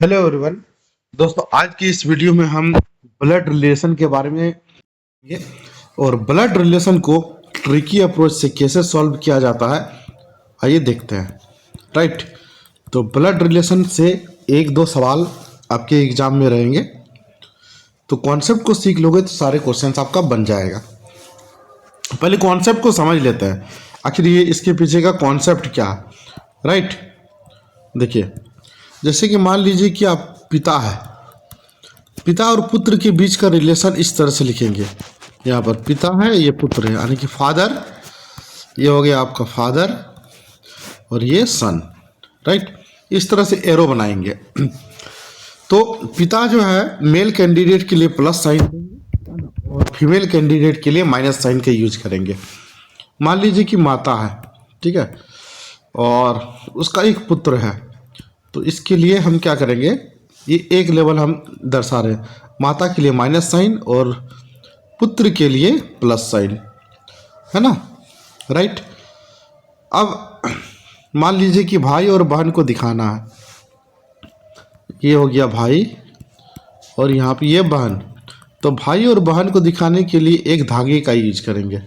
Hello everyone. दोस्तों, आज की इस वीडियो में हम ब्लड रिलेशन के बारे में ये और ब्लड रिलेशन को ट्रिकी अप्रोच से कैसे सॉल्व किया जाता है, आइए देखते हैं। राइट। तो ब्लड रिलेशन से एक दो सवाल आपके एग्जाम में रहेंगे, तो कॉन्सेप्ट को सीख लोगे तो सारे क्वेश्चंस आपका बन जाएगा। पहले कॉन्सेप्ट को समझ लेते हैं, आखिर ये इसके पीछे का कॉन्सेप्ट क्या है। राइट। देखिए, जैसे कि मान लीजिए कि आप पिता है, पिता और पुत्र के बीच का रिलेशन इस तरह से लिखेंगे। यहाँ पर पिता है, ये पुत्र है, यानी कि फादर, ये हो गया आपका फादर और ये सन। राइट। इस तरह से एरो बनाएंगे। तो पिता जो है मेल कैंडिडेट के लिए प्लस साइन और फीमेल कैंडिडेट के लिए माइनस साइन का यूज करेंगे। मान लीजिए कि माता है, ठीक है, और उसका एक पुत्र है, तो इसके लिए हम क्या करेंगे, ये एक लेवल हम दर्शा रहे हैं। माता के लिए माइनस साइन और पुत्र के लिए प्लस साइन, है ना। राइट। अब मान लीजिए कि भाई और बहन को दिखाना है, ये हो गया भाई और यहाँ पे ये बहन। तो भाई और बहन को दिखाने के लिए एक धागे का यूज करेंगे,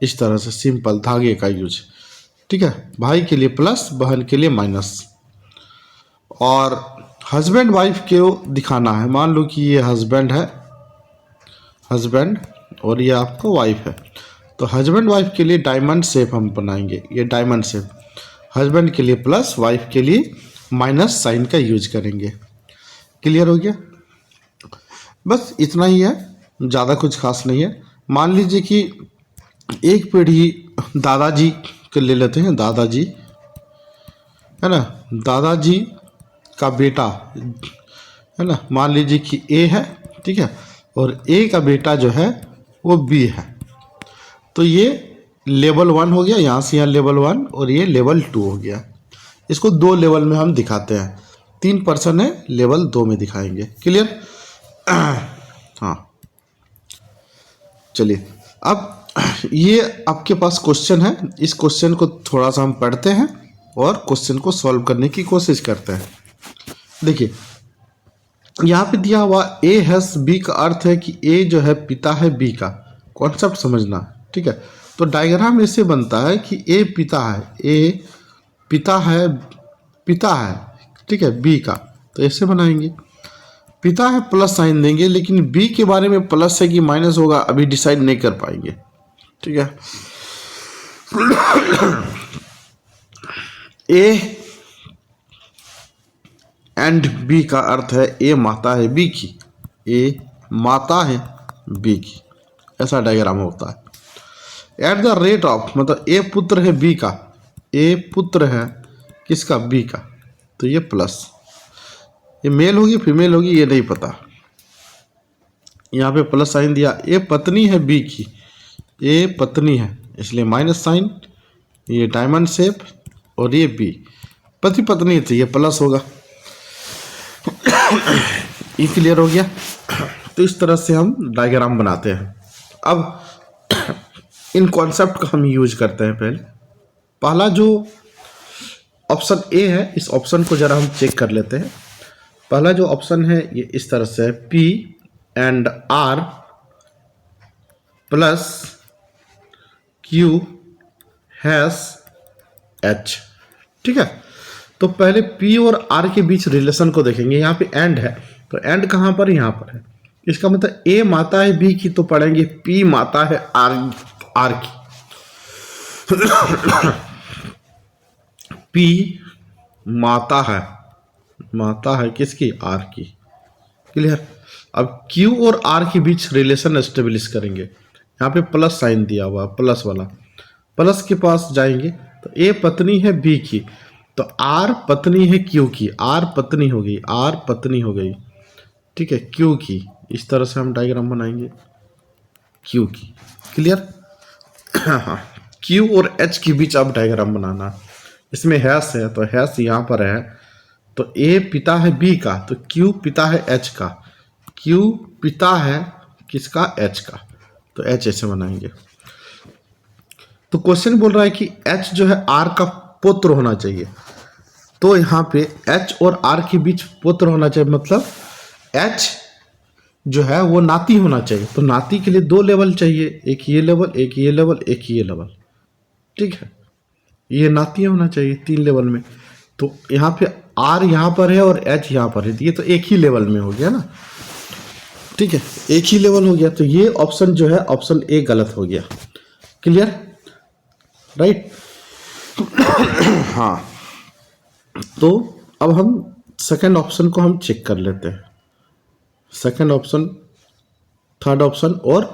इस तरह से सिंपल धागे का यूज। ठीक है, भाई के लिए प्लस, बहन के लिए माइनस। और हस्बैंड वाइफ को दिखाना है, मान लो कि ये हस्बैंड है, हस्बैंड, और ये आपका वाइफ है। तो हस्बैंड वाइफ के लिए डायमंड शेप हम बनाएंगे, ये डायमंड शेप। हस्बैंड के लिए प्लस, वाइफ के लिए माइनस साइन का यूज करेंगे। क्लियर हो गया। बस इतना ही है, ज़्यादा कुछ खास नहीं है। मान लीजिए कि एक पीढ़ी दादाजी को ले लेते हैं, दादाजी, है ना, दादाजी का बेटा, है ना, मान लीजिए कि ए है, ठीक है, और ए का बेटा जो है वो बी है। तो ये लेवल 1 हो गया, यहाँ से यहाँ लेवल 1 और ये लेवल 2 हो गया। इसको 2 लेवल में हम दिखाते हैं, 3 पर्सन है, लेवल 2 में दिखाएंगे। क्लियर। हाँ, चलिए अब ये आपके पास क्वेश्चन है, इस क्वेश्चन को थोड़ा सा हम पढ़ते हैं और क्वेश्चन को सॉल्व करने की कोशिश करते हैं। देखिए, यहाँ पे दिया हुआ ए हैस बी का अर्थ है कि ए जो है पिता है बी का। कॉन्सेप्ट समझना, ठीक है। तो डायग्राम ऐसे बनता है कि ए पिता है, ए पिता है, पिता है, ठीक है, बी का। तो ऐसे बनाएंगे, पिता है प्लस साइन देंगे, लेकिन बी के बारे में प्लस है कि माइनस होगा अभी डिसाइड नहीं कर पाएंगे, ठीक है। ए एंड बी का अर्थ है ए माता है बी की, ए माता है बी की, ऐसा डायग्राम होता है। एट द रेट ऑफ, मतलब ए पुत्र है बी का, ए पुत्र है किसका, बी का, तो ये प्लस, ये मेल होगी फीमेल होगी ये नहीं पता, यहाँ पे प्लस साइन दिया। ए पत्नी है बी की, ए पत्नी है इसलिए माइनस साइन, ये डायमंड शेप, और ये बी पति पत्नी थी, ये प्लस होगा। ये क्लियर हो गया। तो इस तरह से हम डायग्राम बनाते हैं। अब इन कॉन्सेप्ट का हम यूज करते हैं। पहला जो ऑप्शन ए है, इस ऑप्शन को जरा हम चेक कर लेते हैं। पहला जो ऑप्शन है ये इस तरह से है, P and R plus Q hash H, ठीक है। तो पहले P और R के बीच रिलेशन को देखेंगे। यहाँ पे एंड है, तो एंड कहाँ पर, यहाँ पर है। इसका मतलब A माता है B की, तो पढ़ेंगे P माता है R की। P माता है किसकी, R की। क्लियर। अब Q और R के बीच रिलेशन एस्टेब्लिश करेंगे। यहाँ पे प्लस साइन दिया हुआ, प्लस वाला, प्लस के पास जाएंगे तो A पत्नी है B की, तो आर पत्नी है क्यू की, आर पत्नी हो गई, आर पत्नी हो गई, ठीक है, क्यू की। इस तरह से हम डायग्राम बनाएंगे क्यू की। क्लियर। हाँ, क्यू और एच के बीच अब डायग्राम बनाना। इसमें हैश है तो हैश यहाँ पर है, तो ए पिता है बी का, तो क्यू पिता है एच का, क्यू पिता है किसका, एच का, तो एच ऐसे बनाएंगे। तो क्वेश्चन बोल रहा है कि एच जो है आर का पुत्र होना चाहिए। तो यहाँ पे H और R के बीच पुत्र होना चाहिए, मतलब H जो है वो नाती होना चाहिए। तो नाती के लिए 2 लेवल चाहिए, एक ये लेवल, एक ये लेवल, एक ये लेवल, ठीक है। ये नाती होना चाहिए 3 लेवल में। तो यहाँ पे R यहाँ पर है और H यहाँ पर है, ये तो एक ही लेवल में हो गया ना, ठीक है, एक ही लेवल हो गया। तो ये ऑप्शन जो है ऑप्शन ए गलत हो गया। Clear, right. हाँ, तो अब हम सेकंड ऑप्शन को हम चेक कर लेते हैं। सेकंड ऑप्शन, थर्ड ऑप्शन और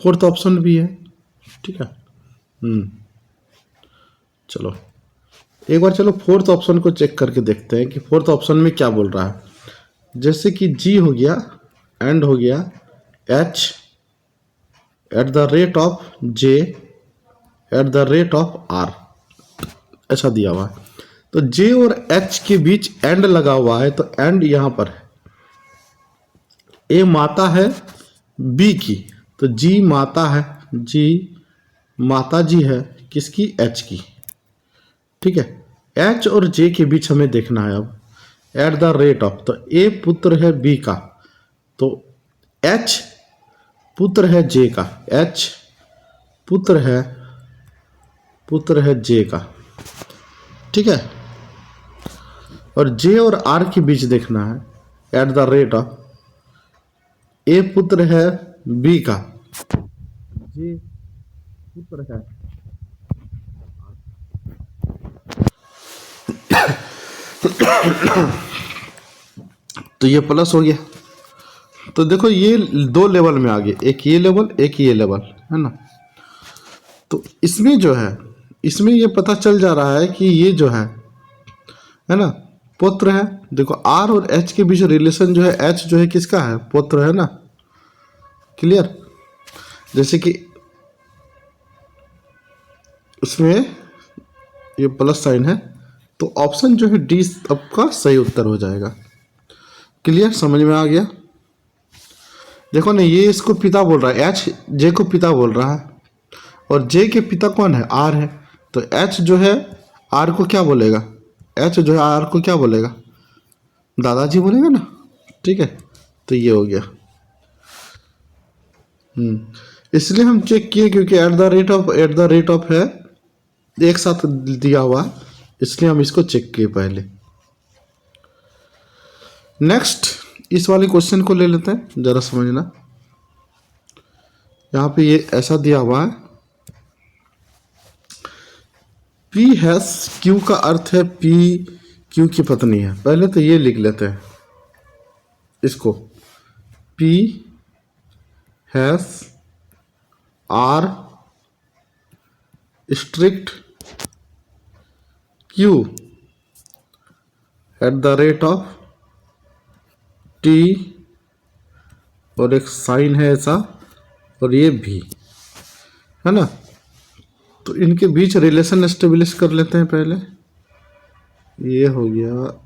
फोर्थ ऑप्शन भी है, ठीक है। चलो एक बार चलो फोर्थ ऑप्शन को चेक करके देखते हैं कि फोर्थ ऑप्शन में क्या बोल रहा है। जैसे कि जी हो गया, एंड हो गया, H at the rate of J at the rate of R, ऐसा दिया हुआ है। तो जे और एच के बीच एंड लगा हुआ है, तो एंड यहां पर है। ए माता है बी की, तो जी माता है, जी माता जी है किसकी, एच की, ठीक है। एच और जे के बीच हमें देखना है अब एट द रेट ऑफ, तो ए पुत्र है बी का, तो एच पुत्र है जे का, एच पुत्र है जे का, ठीक है। और जे और आर के बीच देखना है एट द रेट ऑफ, ए पुत्र है बी का, जे पुत्र है, तो ये प्लस हो गया। तो देखो ये 2 लेवल में आ गए, एक ये लेवल, एक ये लेवल, है ना। तो इसमें जो है, इसमें ये पता चल जा रहा है कि ये जो है ना, पुत्र है। देखो आर और एच के बीच रिलेशन जो है, एच जो है किसका है, पुत्र है ना। क्लियर, जैसे कि उसमें ये प्लस साइन है, तो ऑप्शन जो है डी आपका सही उत्तर हो जाएगा। क्लियर, समझ में आ गया। देखो ना, ये इसको पिता बोल रहा है, एच जे को पिता बोल रहा है, और जे के पिता कौन है, आर है। तो एच जो है आर को क्या बोलेगा, एच जो है आर को क्या बोलेगा, दादाजी बोलेगा ना, ठीक है। तो ये हो गया। इसलिए हम चेक किए क्योंकि एट द रेट ऑफ है एक साथ दिया हुआ, इसलिए हम इसको चेक किए पहले। नेक्स्ट इस वाले क्वेश्चन को ले लेते हैं, जरा समझना। यहां पे ये ऐसा दिया हुआ है, पी हैस क्यू का अर्थ है पी क्यू की पत्नी है। पहले तो ये लिख लेते हैं इसको, P hash R strict Q at the rate of T, और एक साइन है ऐसा, और ये भी है ना। तो इनके बीच रिलेशन एस्टेब्लिश कर लेते हैं पहले। ये हो गया,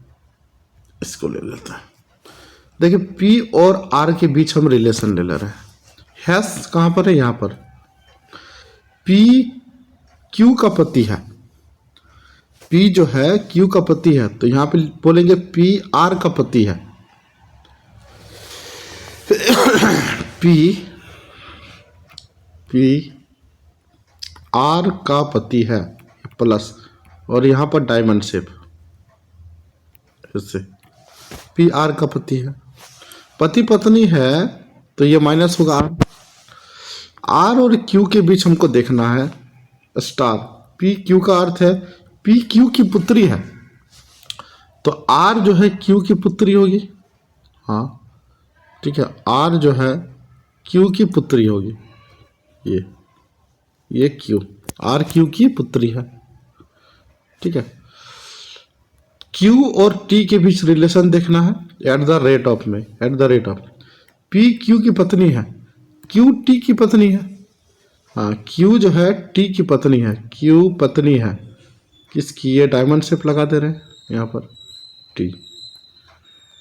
इसको ले लेते हैं। देखिए पी और आर के बीच हम रिलेशन ले रहे हैं। हैस कहाँ पर है, यहाँ पर। पी क्यू का पति है, पी जो है क्यू का पति है, तो यहाँ पे बोलेंगे पी आर का पति है। पी आर का पति है प्लस, और यहाँ पर डायमंड शेप, इससे पी आर का पति है। पति पत्नी है तो ये माइनस होगा आर। आर और क्यू के बीच हमको देखना है स्टार। पी क्यू का अर्थ है पी क्यू की पुत्री है, तो आर जो है क्यू की पुत्री होगी, हाँ ठीक है। आर जो है क्यू की पुत्री होगी, ये क्यू, आर क्यू की पुत्री है, ठीक है। क्यू और टी के बीच रिलेशन देखना है एट द रेट ऑफ में, eight the rate of P Q की पत्नी है, क्यू टी की पत्नी है, हाँ क्यू जो है टी की पत्नी है, क्यू पत्नी है किसकी, ये डायमंड शेप लगा दे रहे हैं यहाँ पर, टी,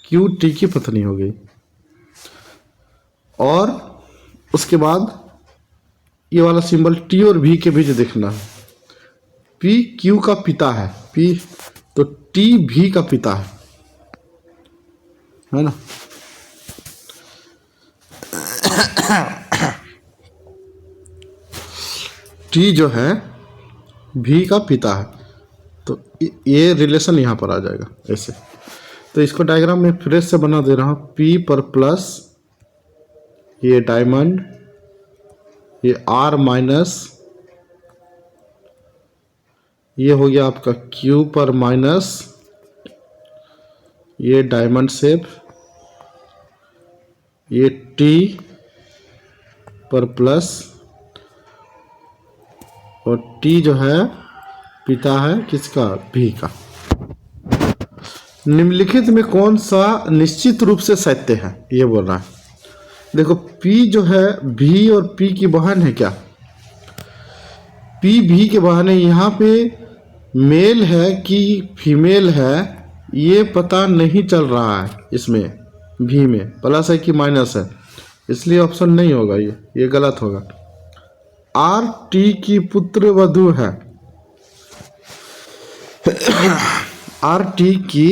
क्यू टी की पत्नी हो गई। और उसके बाद ये वाला सिंबल टी और भी के बीच देखना है। पी क्यू का पिता है, पी तो टी भी का पिता है ना। टी जो है भी का पिता है, तो ये रिलेशन यहाँ पर आ जाएगा ऐसे। तो इसको डायग्राम में फ्रेश से बना दे रहा हूँ। पी पर प्लस ये डायमंड, ये आर माइनस ये हो गया आपका क्यू पर माइनस ये डायमंड शेप, ये टी पर प्लस, और टी जो है पिता है किसका, भी का। निम्नलिखित में कौन सा निश्चित रूप से सत्य है, ये बोल रहा है। देखो P जो है भी और P की बहन है क्या, P भी के बहन है। यहाँ पे मेल है कि फीमेल है ये पता नहीं चल रहा है, इसमें भी में प्लस है कि माइनस है, इसलिए ऑप्शन नहीं होगा, ये गलत होगा। आर टी की पुत्र वधू है, आर टी की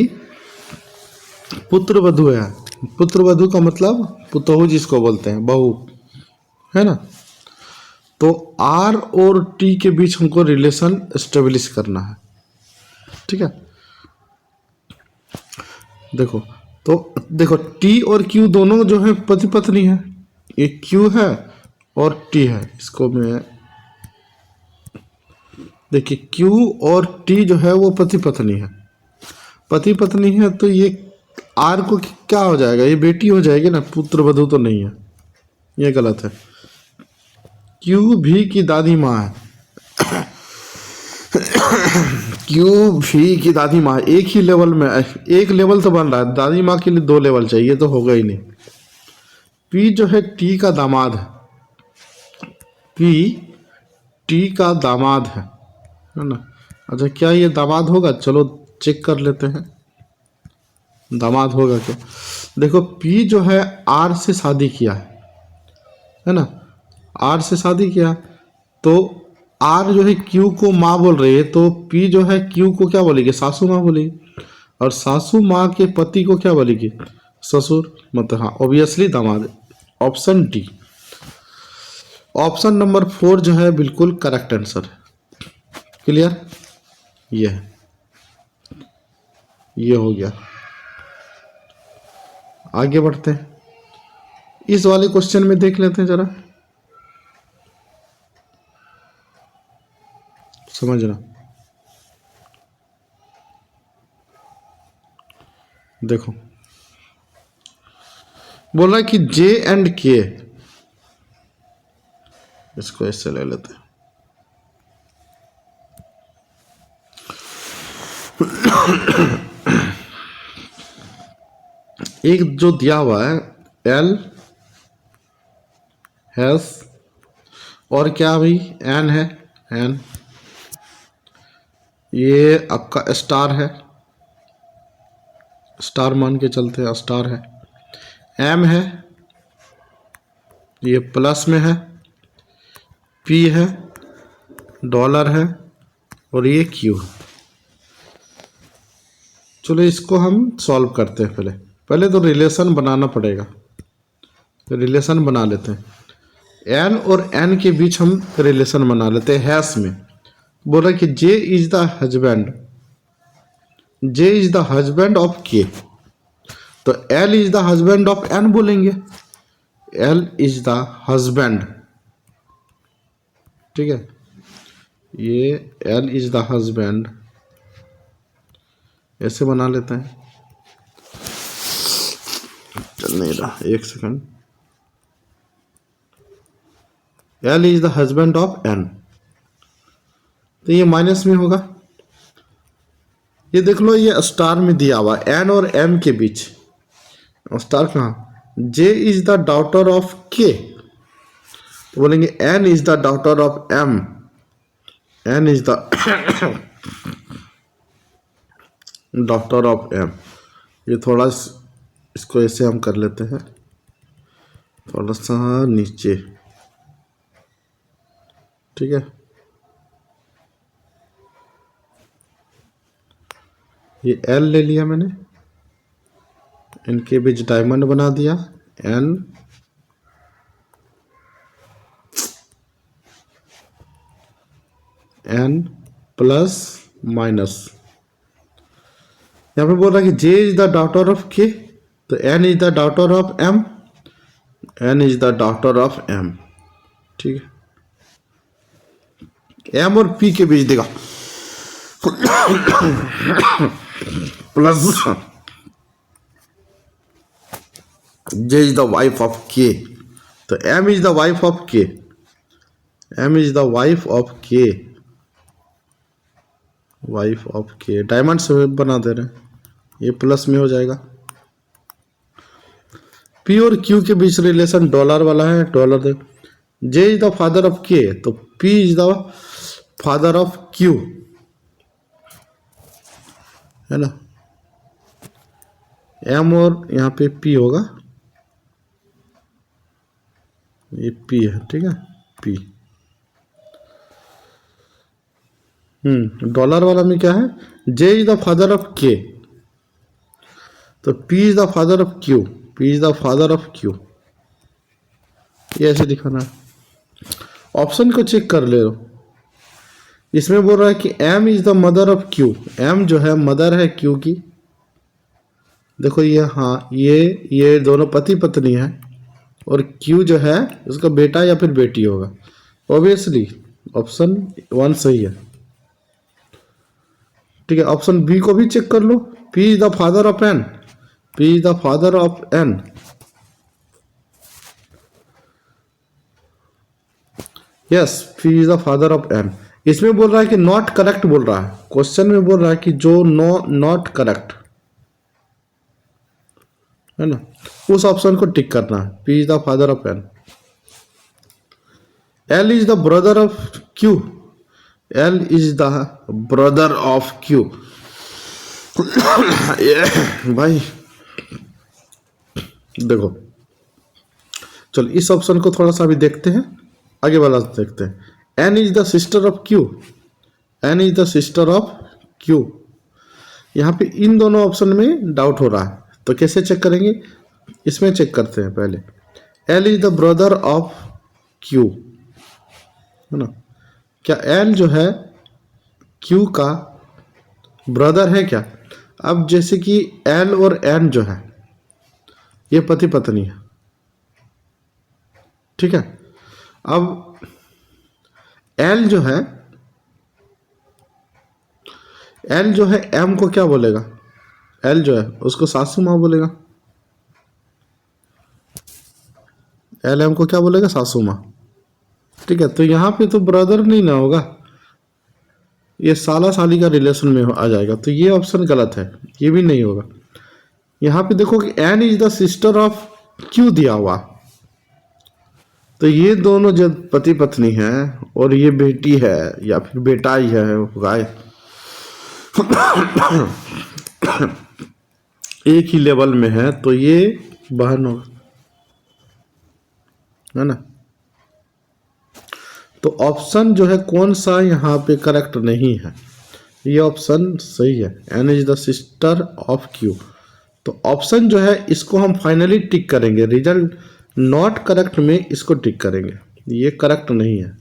पुत्र वधू है। पुत्र वधू का मतलब पुतहू जिसको बोलते हैं, बहू, है ना। तो आर और टी के बीच हमको रिलेशन एस्टेब्लिश करना है, ठीक है। देखो तो देखो टी और क्यू दोनों जो है पति पत्नी है, ये क्यू है और टी है। इसको मैं देखिए क्यू और टी जो है वो पति पत्नी है, पति पत्नी है, तो ये आर को क्या हो जाएगा, ये बेटी हो जाएगी ना, पुत्र वधू तो नहीं है, ये गलत है। क्यू भी की दादी माँ है, क्यू भी की दादी माँ एक ही लेवल में, एक लेवल तो बन रहा है, दादी माँ के लिए 2 लेवल चाहिए, तो होगा ही नहीं। पी जो है टी का दामाद है, पी टी का दामाद है ना। अच्छा क्या ये दामाद होगा, चलो चेक कर लेते हैं दामाद होगा क्या। देखो पी जो है आर से शादी किया है ना, आर से शादी किया, तो आर जो है क्यू को माँ बोल रही है, तो पी जो है क्यू को क्या बोलेगी, सासू माँ बोलेगी, और सासू माँ के पति को क्या बोलेगी, ससुर, मतलब हाँ ऑब्वियसली दामाद। ऑप्शन डी, ऑप्शन नंबर 4 जो है बिल्कुल करेक्ट आंसर है। क्लियर, ये है, ये हो गया। आगे बढ़ते हैं, इस वाले क्वेश्चन में देख लेते हैं जरा, समझना। देखो बोल रहा है कि जे एंड के, इसको ऐसे ले लेते हैं। एक जो दिया हुआ है एल हैस, और क्या भाई एन है, एन, ये आपका स्टार है, स्टार मान के चलते हैं, स्टार है। एम है, ये प्लस में है, पी है, डॉलर है, और ये क्यू है। चलो इसको हम सॉल्व करते हैं। पहले तो रिलेशन बनाना पड़ेगा, तो रिलेशन बना लेते हैं। एन और एन के बीच हम रिलेशन बना लेते हैं हैश में। बोल रहा है कि J is the husband, J is the husband of K, तो L is the husband of N बोलेंगे, एल इज द हस्बैंड, ठीक है। ये एल इज द हस्बैंड ऐसे बना लेते हैं, चल नहीं रहा, एक second. L is the husband of N, तो ये माइनस में होगा। ये देख लो ये स्टार में दिया हुआ एन और एम के बीच, स्टार कहाँ, J is the daughter of K, तो बोलेंगे N is the daughter of M, N is the daughter of M. ये थोड़ा इसको ऐसे हम कर लेते हैं, थोड़ा सा नीचे, ठीक है। ये एल ले लिया मैंने, इनके बीच डायमंड बना दिया, एन प्लस माइनस। यहाँ पे बोल रहा है कि J is the daughter of K, तो N is the daughter of M, N is the daughter of M. ठीक है, एम और पी के बीच देगा plus J is the wife of K, तो M is the wife of K, M is the wife of K, wife of K. Diamond से बना दे रहे हैं, ये प्लस में हो जाएगा। पी और क्यू के बीच रिलेशन डॉलर वाला है, dollar they. J is the father of K, तो P is the father of Q, है ना। एम और यहाँ पे पी होगा, ये पी है, ठीक है, पी। डॉलर वाला में क्या है, जे is the father of K, तो P is the father of Q, P is the father of Q, ये ऐसे दिखाना है। ऑप्शन को चेक कर ले लो, इसमें बोल रहा है कि M is the mother of Q, M जो है मदर है क्यू की। देखो ये, हाँ ये दोनों पति पत्नी है, और क्यू जो है उसका बेटा या फिर बेटी होगा। ऑब्वियसली ऑप्शन 1 सही है। ठीक है, ऑप्शन बी को भी चेक कर लो, P is the father of N, P is the father of N. Yes, P is the father of N. इसमें बोल रहा है कि नॉट करेक्ट बोल रहा है, क्वेश्चन में बोल रहा है कि जो नॉट करेक्ट है ना, उस ऑप्शन को टिक करना है, P is the father of N. L is the brother of Q, L is the brother of Q. भाई देखो, चलो इस ऑप्शन को थोड़ा सा अभी देखते हैं, आगे वाला देखते हैं। N is the sister of Q, N is the sister of Q. यहाँ पे इन दोनों ऑप्शन में डाउट हो रहा है, तो कैसे चेक करेंगे, इसमें चेक करते हैं पहले। L is the brother of Q, है ना। क्या एल जो है क्यू का ब्रदर है क्या? अब जैसे कि एल और एन जो है ये पति पत्नी है, ठीक है। अब एल जो है एम को क्या बोलेगा, एल जो है उसको सासू माँ बोलेगा, एल एम को क्या बोलेगा, सासू माँ, ठीक है। तो यहाँ पे तो ब्रदर नहीं ना होगा, ये साला साली का रिलेशन में आ जाएगा, तो ये ऑप्शन गलत है, ये भी नहीं होगा। यहाँ पे देखो कि N is the sister of Q दिया हुआ, तो ये दोनों जब पति पत्नी है और ये बेटी है या फिर बेटा ही है, गाय एक ही लेवल में है, तो ये बहन होगा, है ना। तो ऑप्शन जो है कौन सा यहाँ पे करेक्ट नहीं है, ये ऑप्शन सही है, N is the sister of Q. तो ऑप्शन जो है इसको हम फाइनली टिक करेंगे, रिजल्ट नॉट करेक्ट में इसको टिक करेंगे, ये करेक्ट नहीं है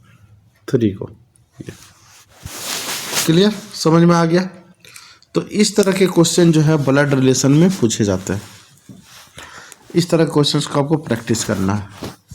3 को। क्लियर, समझ में आ गया। तो इस तरह के क्वेश्चन जो है ब्लड रिलेशन में पूछे जाते हैं, इस तरह के क्वेश्चंस को आपको प्रैक्टिस करना है।